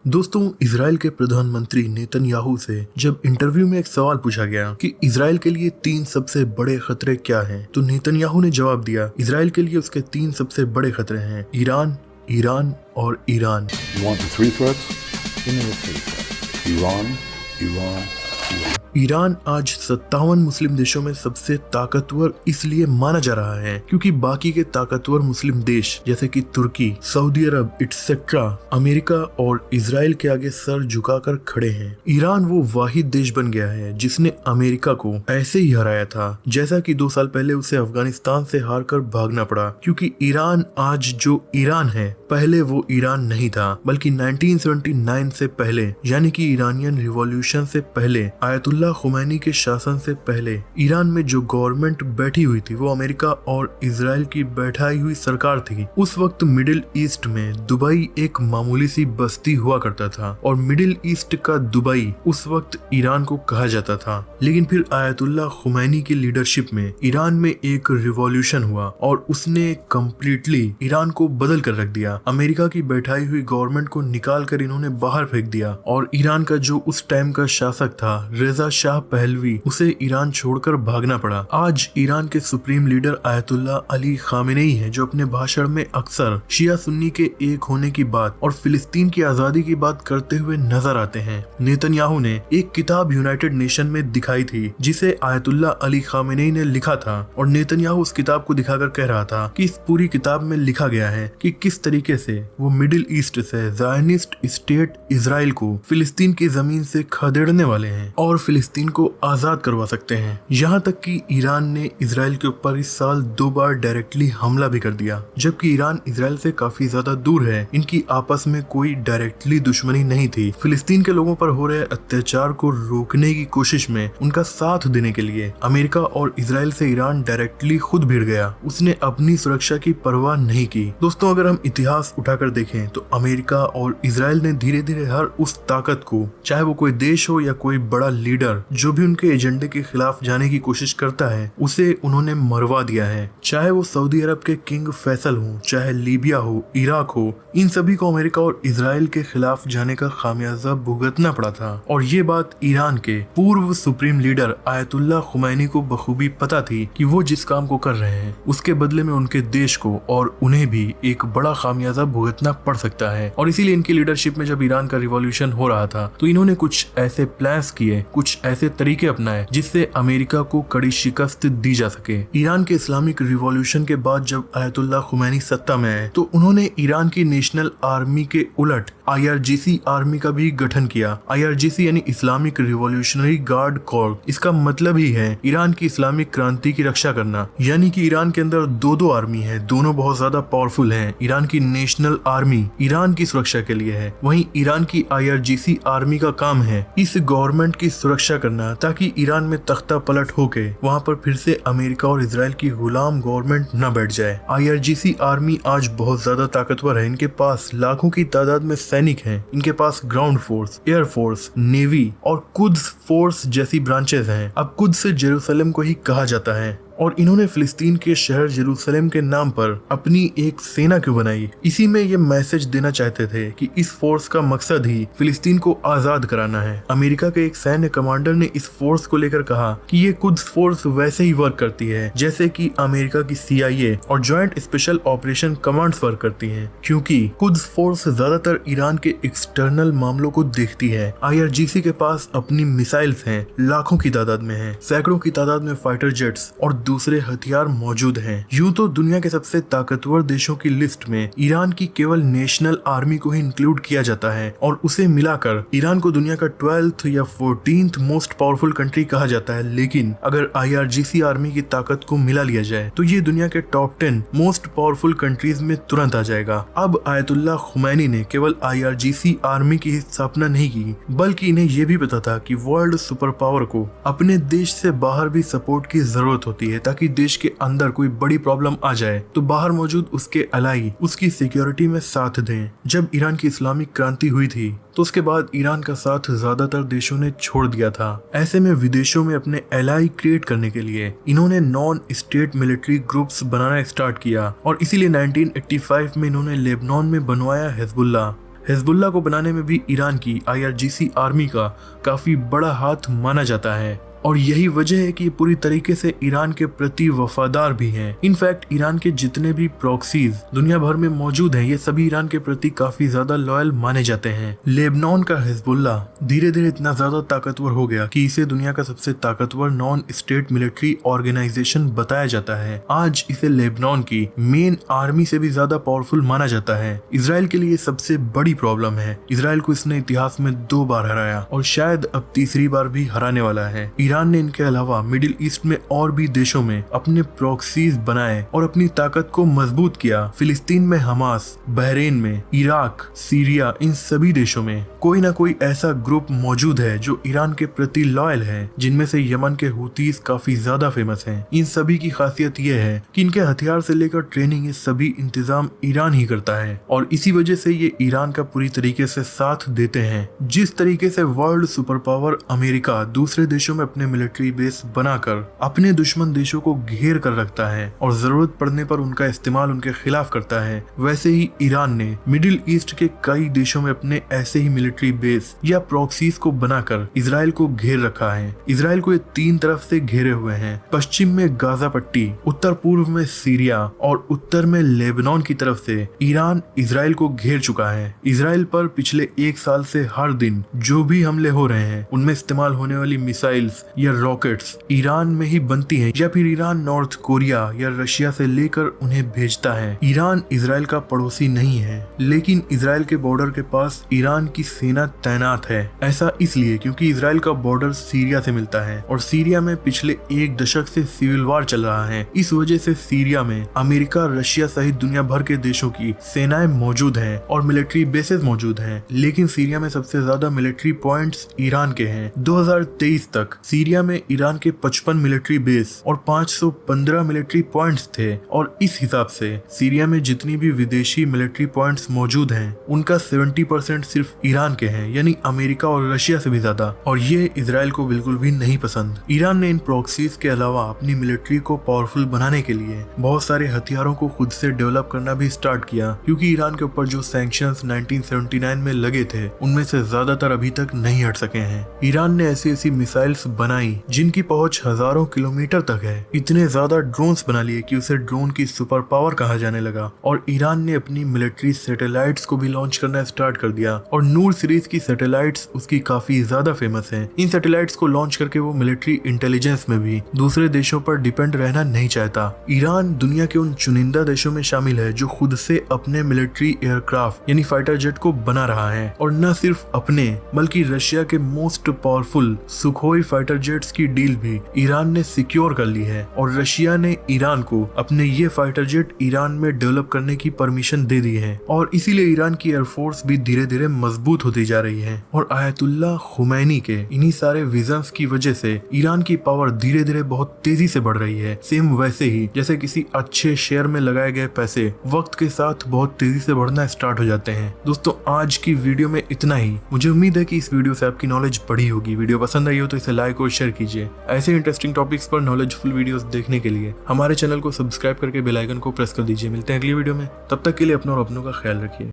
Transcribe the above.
दोस्तों, इजराइल के प्रधानमंत्री नेतन्याहू से जब इंटरव्यू में एक सवाल पूछा गया कि इजराइल के लिए 3 सबसे बड़े खतरे क्या हैं, तो नेतन्याहू ने जवाब दिया इजराइल के लिए उसके 3 सबसे बड़े खतरे हैं, ईरान, ईरान और Iran. You want the 3 threats? Give me the 3 threats. Iran, Iran. Iran आज 57 मुस्लिम देशों में सबसे ताकतवर इसलिए माना जा रहा है क्योंकि बाकी के ताकतवर मुस्लिम देश जैसे कि तुर्की, सऊदी अरब इटसेट्रा अमेरिका और इजराइल के आगे सर झुकाकर खड़े हैं। ईरान वो वाहिद देश बन गया है जिसने अमेरिका को ऐसे ही हराया था जैसा कि 2 साल पहले उसे अफगानिस्तान से हार कर भागना पड़ा, क्योंकि ईरान आज जो ईरान है पहले वो ईरान नहीं था, बल्कि 1979 से पहले यानी कि ईरानियन रिवॉल्यूशन से पहले, आयतुल्ला खुमैनी के शासन से पहले ईरान में जो गवर्नमेंट बैठी हुई थी वो अमेरिका और इजराइल की बैठाई हुई सरकार थी। उस वक्त मिडिल ईस्ट में दुबई एक मामूली सी बस्ती हुआ करता था और मिडिल ईस्ट का दुबई उस वक्त ईरान को कहा जाता था। लेकिन फिर आयतुल्ला खुमैनी की लीडरशिप में ईरान में एक रिवॉल्यूशन हुआ और उसने कम्प्लीटली ईरान को बदल कर रख दिया। अमेरिका की बैठाई हुई गवर्नमेंट को निकाल कर इन्होंने बाहर फेंक दिया और ईरान का जो उस टाइम का शासक था रेजा शाह पहलवी, उसे ईरान छोड़कर भागना पड़ा। आज ईरान के supreme leader ayatollah Ali Khamenei है जो अपने भाषण में अक्सर शिया सुन्नी के एक होने की बात और फिलिस्तीन की आजादी की बात करते हुए नजर आते हैं। नेतन्याहू ने एक किताब यूनाइटेड नेशन में दिखाई थी जिसे आयतुल्ला अली खामेनेई ने लिखा था और नेतन्याहू उस किताब को दिखाकर कह रहा था कि इस पूरी किताब में लिखा गया है कि किस तरीके से वो मिडिल ईस्ट से ज़ायनिस्ट स्टेट इजराइल को फिलिस्तीन की जमीन से खदेड़ने वाले हैं और फिलिस्तीन को आजाद करवा सकते हैं। यहाँ तक कि ईरान ने इजराइल के ऊपर इस साल 2 बार डायरेक्टली हमला भी कर दिया, जबकि ईरान इजराइल से काफी ज्यादा दूर है। इनकी आपस में कोई डायरेक्टली दुश्मनी नहीं थी। फिलिस्तीन के लोगों पर हो रहे अत्याचार को रोकने की कोशिश में उनका साथ देने के लिए अमेरिका और इजराइल से ईरान डायरेक्टली खुद भिड़ गया। उसने अपनी सुरक्षा की परवाह नहीं की। दोस्तों, अगर हम इतिहास उठाकर देखें तो अमेरिका और इजराइल ने धीरे धीरे हर उस ताकत को, चाहे वो कोई देश हो या कोई बड़ा लीडर जो भी उनके एजेंडे के खिलाफ जाने की कोशिश करता है, उसे उन्होंने मरवा दिया है। चाहे वो सऊदी अरब के किंग फैसल हो, चाहे लीबिया हो, इराक हो, इन सभी को अमेरिका और इजराइल के खिलाफ जाने का खामियाजा भुगतना पड़ा था। और ये बात ईरान के पूर्व सुप्रीम लीडर आयतुल्ला खुमैनी को बखूबी पता थी कि वो जिस काम को कर रहे हैं उसके बदले में उनके देश को और उन्हें भी एक बड़ा खामियाजा भुगतना पड़ सकता है। और इसीलिए इनकी लीडरशिप में जब ईरान का रिवॉल्यूशन हो रहा था तो इन्होंने कुछ ऐसे प्लान्स किए, कुछ ऐसे तरीके अपनाए जिससे अमेरिका को कड़ी शिकस्त दी जा सके। ईरान के इस्लामिक रिवॉल्यूशन के बाद जब आयतुल्ला खुमैनी सत्ता में आए तो उन्होंने ईरान की नेशनल आर्मी के उलट IRGC आर्मी का भी गठन किया। IRGC यानी इस्लामिक रिवॉल्यूशनरी गार्ड कॉर्प। इसका मतलब ही है ईरान की इस्लामिक क्रांति की रक्षा करना, यानी कि ईरान के अंदर 2 आर्मी है, दोनों बहुत ज्यादा पावरफुल हैं। ईरान की नेशनल आर्मी ईरान की सुरक्षा के लिए है, वहीं ईरान की IRGC आर्मी का काम है इस गवर्नमेंट की सुरक्षा करना ताकि ईरान में तख्ता पलट होके वहाँ पर फिर से अमेरिका और इजराइल की गुलाम गवर्नमेंट न बैठ जाए। IRGC आर्मी आज बहुत ज्यादा ताकतवर है। इनके पास लाखों की तादाद में सैनिक हैं। इनके पास ground force, air force, navy और कुद्स फोर्स जैसी ब्रांचेस हैं। अब कुद्स से जेरूसलम को ही कहा जाता है और इन्होंने फिलिस्तीन के शहर जेरूसलम के नाम पर अपनी एक सेना क्यों बनाई? इसी में ये मैसेज देना चाहते थे कि इस फोर्स का मकसद ही फिलिस्तीन को आजाद कराना है। अमेरिका के एक सैन्य कमांडर ने इस फोर्स को लेकर कहा कि ये कुद्स फोर्स वैसे ही वर्क करती है जैसे कि अमेरिका की CIA और joint special operation commands work करती है, क्योंकि कुद्स फोर्स ज्यादातर ईरान के एक्सटर्नल मामलों को देखती है। IRGC के पास अपनी मिसाइल्स हैं, लाखों की तादाद में है, सैकड़ों की तादाद में फाइटर जेट्स और दूसरे हथियार मौजूद हैं। यूं तो दुनिया के सबसे ताकतवर देशों की लिस्ट में ईरान की केवल नेशनल आर्मी को ही इंक्लूड किया जाता है और उसे मिलाकर ईरान को दुनिया का 12th या 14th मोस्ट पावरफुल कंट्री कहा जाता है। लेकिन अगर IRGC आर्मी की ताकत को मिला लिया जाए तो ये दुनिया के टॉप 10 मोस्ट पावरफुल कंट्रीज में तुरंत आ जाएगा। अब आयतुल्ला खुमैनी ने केवल IRGC आर्मी की स्थापना नहीं की, बल्कि इन्हें यह भी पता था कि वर्ल्ड सुपर पावर को अपने देश से बाहर भी सपोर्ट की जरूरत होती है ताकि देश के अंदर कोई बड़ी प्रॉब्लम आ जाए तो बाहर मौजूद उसके अलाई उसकी सिक्योरिटी में साथ दें। जब ईरान की इस्लामिक क्रांति हुई थी तो उसके बाद ईरान का साथ ज्यादातर देशों ने छोड़ दिया था। ऐसे में विदेशों में अपने एलाई क्रिएट करने के लिए इन्होंने नॉन स्टेट मिलिट्री ग्रुप्स बनाना स्टार्ट किया और इसीलिए 1985 में इन्होंने लेबनान में बनवाया हिजबुल्लाह। हिजबुल्लाह को बनाने में भी ईरान की IRGC आर्मी का काफी बड़ा हाथ माना जाता है और यही वजह है कि ये पूरी तरीके से ईरान के प्रति वफादार भी हैं। इनफैक्ट ईरान के जितने भी प्रॉक्सीज दुनिया भर में मौजूद हैं, ये सभी ईरान के प्रति काफी ज्यादा लॉयल माने जाते हैं। लेबनान का हिजबुल्लाह धीरे धीरे इतना ज्यादा ताकतवर हो गया कि इसे दुनिया का सबसे ताकतवर नॉन स्टेट मिलिट्री ऑर्गेनाइजेशन बताया जाता है। आज इसे लेबनान की मेन आर्मी से भी ज्यादा पावरफुल माना जाता है। इसराइल के लिए सबसे बड़ी प्रॉब्लम है। इसराइल को इसने इतिहास में 2 बार हराया और शायद अब तीसरी बार भी हराने वाला है। ईरान ने इनके अलावा मिडिल ईस्ट में और भी देशों में अपने प्रॉक्सीज बनाए और अपनी ताकत को मजबूत किया। फिलिस्तीन में हमास, बहरीन में, इराक, सीरिया, इन सभी देशों में कोई ना कोई ऐसा ग्रुप मौजूद है जो ईरान के प्रति लॉयल है, जिनमें से यमन के हुतीस काफी ज्यादा फेमस हैं। इन सभी की खासियत यह है कि इनके हथियार से लेकर ट्रेनिंग, ये सभी इंतजाम ईरान ही करता है और इसी वजह से ये ईरान का पूरी तरीके से साथ देते हैं। जिस तरीके से वर्ल्ड सुपर पावर अमेरिका दूसरे देशों में अपने मिलिट्री बेस बनाकर अपने दुश्मन देशों को घेर कर रखता है और जरूरत पड़ने पर उनका इस्तेमाल उनके खिलाफ करता है, वैसे ही ईरान ने मिडिल ईस्ट के कई देशों में अपने ऐसे ही मिलिट्री बेस या प्रॉक्सीज को बनाकर इसराइल को घेर रखा है। इसराइल को ये 3 तरफ से घेरे हुए हैं। पश्चिम में गाजा पट्टी, उत्तर पूर्व में सीरिया और उत्तर में लेबनान की तरफ से ईरान इसराइल को घेर चुका है। इसराइल पर पिछले 1 साल से हर दिन जो भी हमले हो रहे हैं उनमें इस्तेमाल होने वाली मिसाइल्स या रॉकेट्स ईरान में ही बनती हैं या फिर ईरान नॉर्थ कोरिया या रशिया से लेकर उन्हें भेजता है। ईरान इसराइल का पड़ोसी नहीं है, लेकिन इसराइल के बॉर्डर के पास ईरान की सेना तैनात है। ऐसा इसलिए क्योंकि इसराइल का बॉर्डर सीरिया से मिलता है और सीरिया में पिछले 1 दशक से सिविल वार चल रहा है। इस वजह से सीरिया में अमेरिका, रशिया सहित दुनिया भर के देशों की सेनाएं मौजूद हैं और मिलिट्री बेसेस मौजूद हैं, लेकिन सीरिया में सबसे ज्यादा मिलिट्री पॉइंट्स ईरान के हैं। 2023 तक सीरिया में ईरान के 55 मिलिट्री बेस और 515 मिलिट्री पॉइंट्स थे और इस हिसाब से सीरिया में जितनी भी विदेशी मिलिट्री पॉइंट्स मौजूद हैं उनका 70% सिर्फ ईरान के हैं, यानी अमेरिका और रशिया से भी ज्यादा, और ये इसराइल को बिल्कुल भी नहीं पसंद। ईरान ने इन प्रॉक्सीज के अलावा अपनी मिलिट्री को पावरफुल बनाने के लिए बहुत सारे हथियारों को खुद से डेवलप करना भी स्टार्ट किया, क्योंकि ईरान के ऊपर जो सैंक्शंस 1979 में लगे थे उनमें से ज्यादातर अभी तक नहीं हट सके हैं। ईरान ने ऐसी मिसाइल्स बनाई जिनकी पहुंच हजारों किलोमीटर तक है। इतने ज्यादा ड्रोन्स बना लिए कि उसे ड्रोन की सुपर पावर कहा जाने लगा और ईरान ने अपनी मिलिट्री सैटेलाइट्स को भी लॉन्च करना स्टार्ट कर दिया और नूर सीरीज की सैटेलाइट्स उसकी काफी ज्यादा फेमस हैं। इन सैटेलाइट्स को लॉन्च करके वो मिलिट्री इंटेलिजेंस में भी दूसरे देशों पर डिपेंड रहना नहीं चाहता। ईरान दुनिया के उन चुनिंदा देशों में शामिल है जो खुद से अपने मिलिट्री एयरक्राफ्ट यानी फाइटर जेट को बना रहा है और न सिर्फ अपने बल्कि रशिया के most powerful Sukhoi fighter jets की डील भी ईरान ने सिक्योर कर ली है और रशिया ने ईरान को अपने ये फाइटर जेट ईरान में डेवलप करने की परमिशन दे दी है और इसीलिए ईरान की एयरफोर्स भी धीरे धीरे मजबूत होती जा रही है। और आयतुल्लाह खुमैनी के इन्हीं सारे विजन्स की वजह से ईरान की पावर धीरे धीरे बहुत तेजी से बढ़ रही है। सेम वैसे ही जैसे किसी अच्छे शेयर में लगाए गए पैसे वक्त के साथ बहुत तेजी से बढ़ना स्टार्ट हो जाते हैं। दोस्तों, आज की वीडियो में इतना ही। मुझे उम्मीद है कि इस वीडियो से आपकी नॉलेज बढ़ी होगी। वीडियो पसंद आई हो तो इसे लाइक और शेयर कीजिए। ऐसे इंटरेस्टिंग टॉपिक्स पर नॉलेजफुल वीडियोस देखने के लिए हमारे चैनल को सब्सक्राइब करके बेल आइकन को प्रेस कर दीजिए। मिलते हैं अगली वीडियो में, तब तक के लिए अपना और अपनों का ख्याल रखिए।